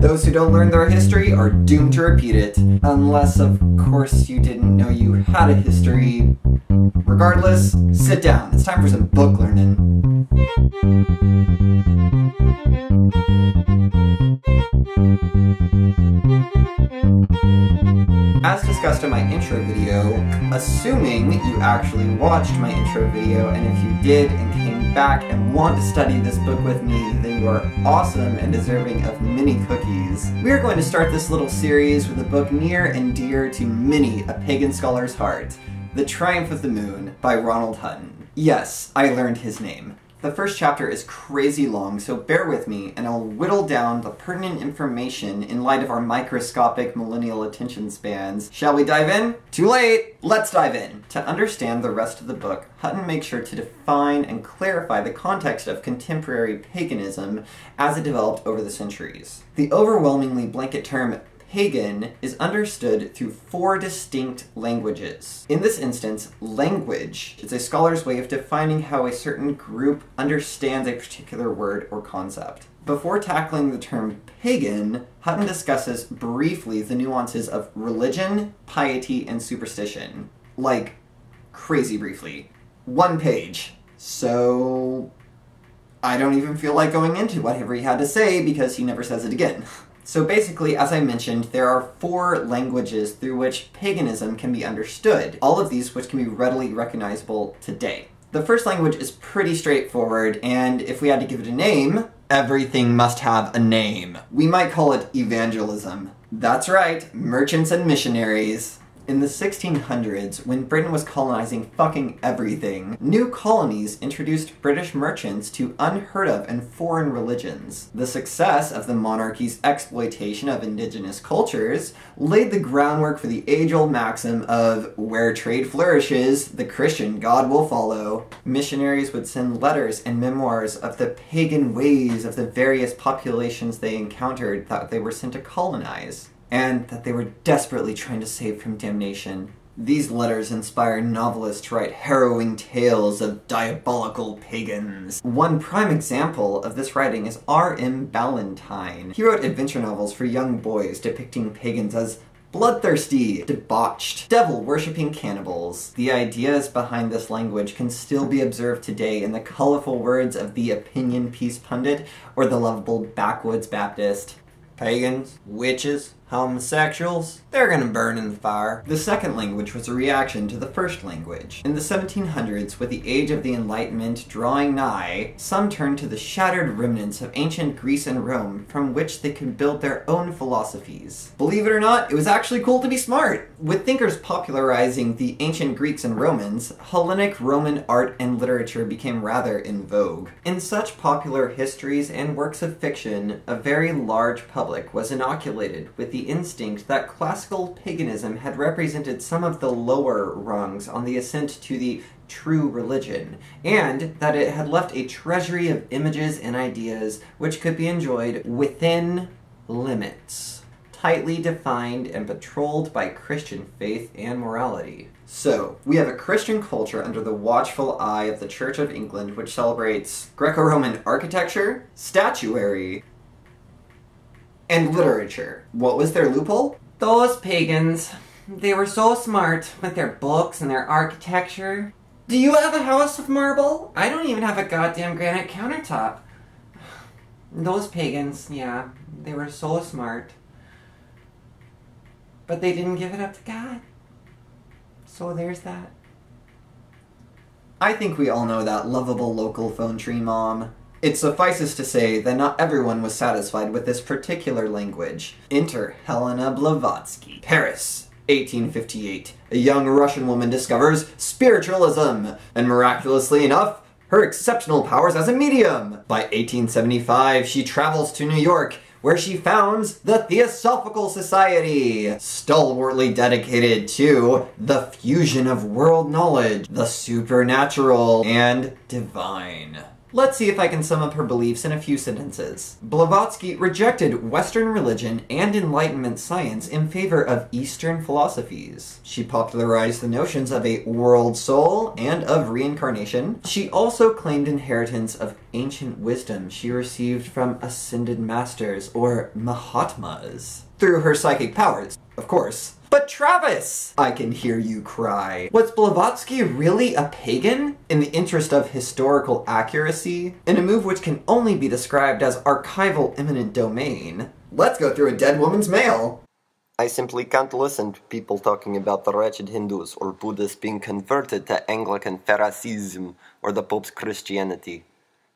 Those who don't learn their history are doomed to repeat it. Unless, of course, you didn't know you had a history. Regardless, sit down. It's time for some book learning. As discussed in my intro video, assuming you actually watched my intro video, and if you did and came back and want to study this book with me, then you are awesome and deserving of mini cookies. We are going to start this little series with a book near and dear to many a pagan scholar's heart, The Triumph of the Moon by Ronald Hutton. Yes, I learned his name. The first chapter is crazy long, so bear with me, and I'll whittle down the pertinent information in light of our microscopic millennial attention spans. Shall we dive in? Too late! Let's dive in! To understand the rest of the book, Hutton makes sure to define and clarify the context of contemporary paganism as it developed over the centuries. The overwhelmingly blanket term pagan is understood through 4 distinct languages. In this instance, language is a scholar's way of defining how a certain group understands a particular word or concept. Before tackling the term pagan, Hutton discusses briefly the nuances of religion, piety, and superstition. Like, crazy briefly. 1 page. So I don't even feel like going into whatever he had to say because he never says it again. So basically, as I mentioned, there are 4 languages through which paganism can be understood, all of these which can be readily recognizable today. The first language is pretty straightforward, and if we had to give it a name, everything must have a name. We might call it evangelism. That's right, merchants and missionaries. In the 1600s, when Britain was colonizing fucking everything, new colonies introduced British merchants to unheard of and foreign religions. The success of the monarchy's exploitation of indigenous cultures laid the groundwork for the age-old maxim of, where trade flourishes, the Christian God will follow. Missionaries would send letters and memoirs of the pagan ways of the various populations they encountered that they were sent to colonize, and that they were desperately trying to save from damnation. These letters inspired novelists to write harrowing tales of diabolical pagans. One prime example of this writing is R.M. Ballantyne. He wrote adventure novels for young boys depicting pagans as bloodthirsty, debauched, devil-worshipping cannibals. The ideas behind this language can still be observed today in the colorful words of the opinion piece pundit or the lovable backwoods Baptist. Pagans, witches, homosexuals, they're gonna burn in the fire. The second language was a reaction to the first language. In the 1700s, with the age of the Enlightenment drawing nigh, some turned to the shattered remnants of ancient Greece and Rome from which they could build their own philosophies. Believe it or not, it was actually cool to be smart. With thinkers popularizing the ancient Greeks and Romans, Hellenic Roman art and literature became rather in vogue. In such popular histories and works of fiction, a very large public was inoculated with the instinct that classical paganism had represented some of the lower rungs on the ascent to the true religion, and that it had left a treasury of images and ideas which could be enjoyed within limits, tightly defined and patrolled by Christian faith and morality. So, we have a Christian culture under the watchful eye of the Church of England which celebrates Greco-Roman architecture, statuary, and literature. What was their loophole? Those pagans. They were so smart with their books and their architecture. Do you have a house of marble? I don't even have a goddamn granite countertop. Those pagans, yeah, they were so smart. But they didn't give it up to God. So there's that. I think we all know that lovable local phone tree mom. It suffices to say that not everyone was satisfied with this particular language. Enter Helena Blavatsky. Paris, 1858. A young Russian woman discovers spiritualism, and miraculously enough, her exceptional powers as a medium. By 1875, she travels to New York, where she founds the Theosophical Society, stalwartly dedicated to the fusion of world knowledge, the supernatural, and divine. Let's see if I can sum up her beliefs in a few sentences. Blavatsky rejected Western religion and Enlightenment science in favor of Eastern philosophies. She popularized the notions of a world soul and of reincarnation. She also claimed inheritance of ancient wisdom she received from ascended masters, or Mahatmas, through her psychic powers, of course. But Travis, I can hear you cry. Was Blavatsky really a pagan? In the interest of historical accuracy, in a move which can only be described as archival eminent domain, let's go through a dead woman's mail. I simply can't listen to people talking about the wretched Hindus or Buddhists being converted to Anglican Phariseeism or the Pope's Christianity.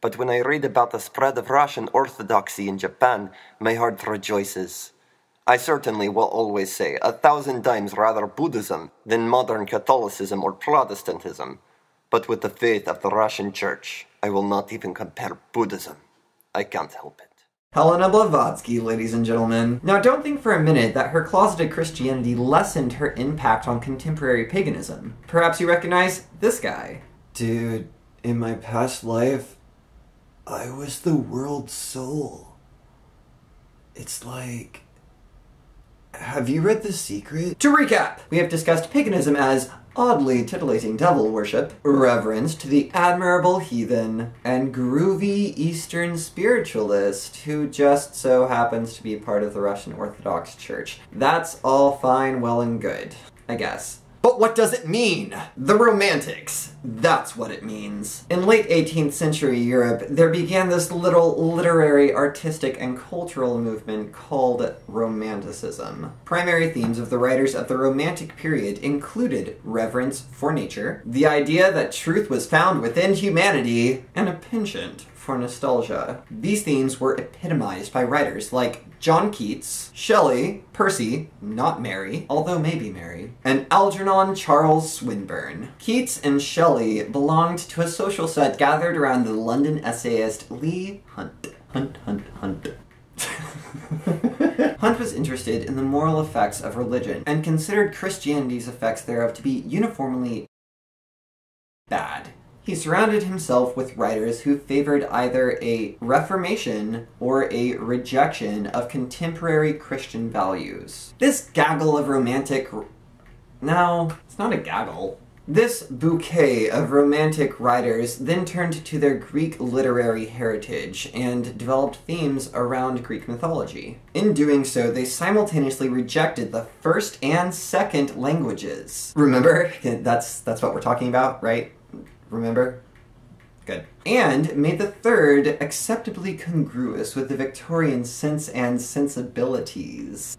But when I read about the spread of Russian Orthodoxy in Japan, my heart rejoices. I certainly will always say 1,000 times rather Buddhism than modern Catholicism or Protestantism. But with the faith of the Russian Church, I will not even compare Buddhism. I can't help it. Helena Blavatsky, ladies and gentlemen. Now don't think for a minute that her closeted Christianity lessened her impact on contemporary paganism. Perhaps you recognize this guy. Dude, in my past life, I was the world's soul. It's like... Have you read The Secret? To recap, we have discussed paganism as oddly titillating devil worship, reverence to the admirable heathen, and groovy Eastern spiritualist who just so happens to be part of the Russian Orthodox Church. That's all fine, well and good, I guess. But what does it mean? The Romantics. That's what it means. In late 18th century Europe, there began this little literary, artistic, and cultural movement called Romanticism. Primary themes of the writers of the Romantic period included reverence for nature, the idea that truth was found within humanity, and a penchant for nostalgia. These themes were epitomized by writers like John Keats, Shelley, Percy, not Mary, although maybe Mary, and Algernon Charles Swinburne. Keats and Shelley belonged to a social set gathered around the London essayist Leigh Hunt. Hunt was interested in the moral effects of religion and considered Christianity's effects thereof to be uniformly bad. He surrounded himself with writers who favored either a reformation or a rejection of contemporary Christian values. This gaggle of romantic... No, it's not a gaggle. This bouquet of romantic writers then turned to their Greek literary heritage and developed themes around Greek mythology. In doing so, they simultaneously rejected the first and second languages. Remember? That's what we're talking about, right? Remember? Good. And made the third acceptably congruous with the Victorian sense and sensibilities.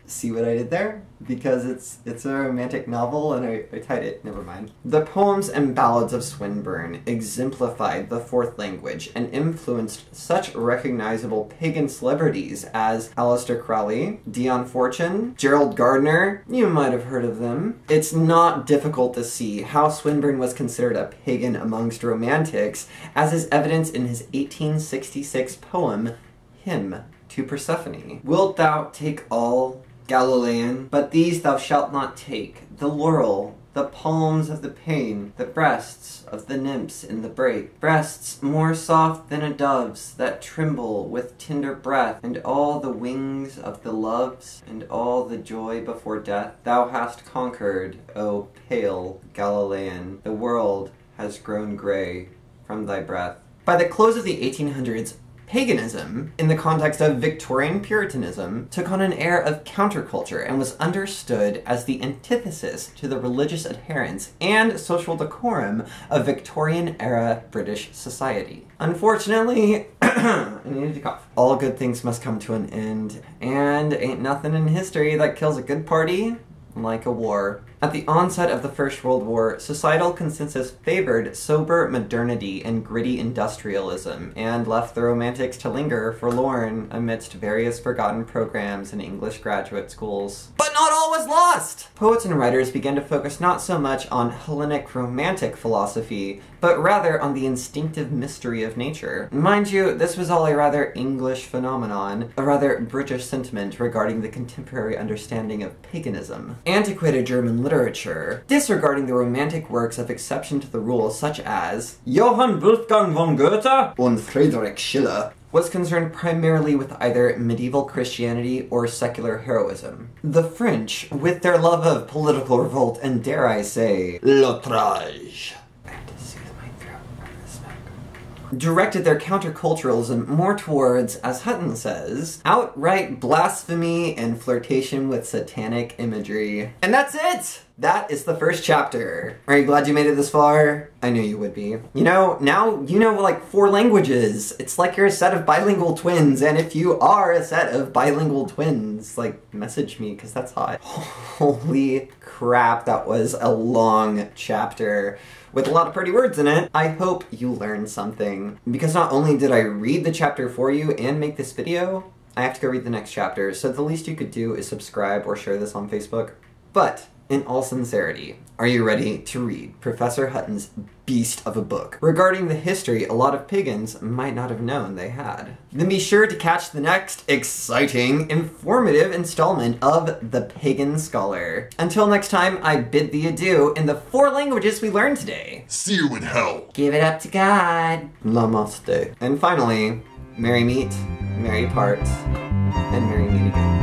See what I did there? Because it's a romantic novel and I tied it, never mind. The poems and ballads of Swinburne exemplified the fourth language and influenced such recognizable pagan celebrities as Aleister Crowley, Dion Fortune, Gerald Gardner, you might have heard of them. It's not difficult to see how Swinburne was considered a pagan amongst romantics, as is evidenced in his 1866 poem, Hymn to Persephone. Wilt thou take all, Galilean? But these thou shalt not take, the laurel, the palms of the pain, the breasts of the nymphs in the brake, breasts more soft than a dove's, that tremble with tender breath, and all the wings of the loves, and all the joy before death. Thou hast conquered, O pale Galilean, the world has grown grey from thy breath. By the close of the 1800s, paganism, in the context of Victorian Puritanism, took on an air of counterculture and was understood as the antithesis to the religious adherence and social decorum of Victorian-era British society. Unfortunately, I needed to cough. All good things must come to an end, and ain't nothing in history that kills a good party like a war. At the onset of the First World War, societal consensus favored sober modernity and gritty industrialism, and left the Romantics to linger forlorn amidst various forgotten programs in English graduate schools. But not all was lost! Poets and writers began to focus not so much on Hellenic Romantic philosophy, but rather on the instinctive mystery of nature. Mind you, this was all a rather English phenomenon, a rather British sentiment regarding the contemporary understanding of paganism. Antiquated German literature, disregarding the Romantic works of exception to the rule such as Johann Wolfgang von Goethe and Friedrich Schiller, was concerned primarily with either medieval Christianity or secular heroism. The French, with their love of political revolt and, dare I say, l'outrage. I have to soothe my throat from the smoke. directed their counterculturalism more towards, as Hutton says, outright blasphemy and flirtation with satanic imagery. And that's it! That is the first chapter. Are you glad you made it this far? I knew you would be. You know, now you know like 4 languages. It's like you're a set of bilingual twins, and if you are a set of bilingual twins, like, message me, because that's hot. Holy crap, that was a long chapter with a lot of pretty words in it. I hope you learned something, because not only did I read the chapter for you and make this video, I have to go read the next chapter, so the least you could do is subscribe or share this on Facebook. But in all sincerity, are you ready to read Professor Hutton's beast of a book regarding the history a lot of pagans might not have known they had? Then be sure to catch the next exciting, informative installment of The Pagan Scholar. Until next time, I bid thee adieu in the 4 languages we learned today. See you in hell. Give it up to God. Namaste. And finally, merry meet, merry part, and merry meet again.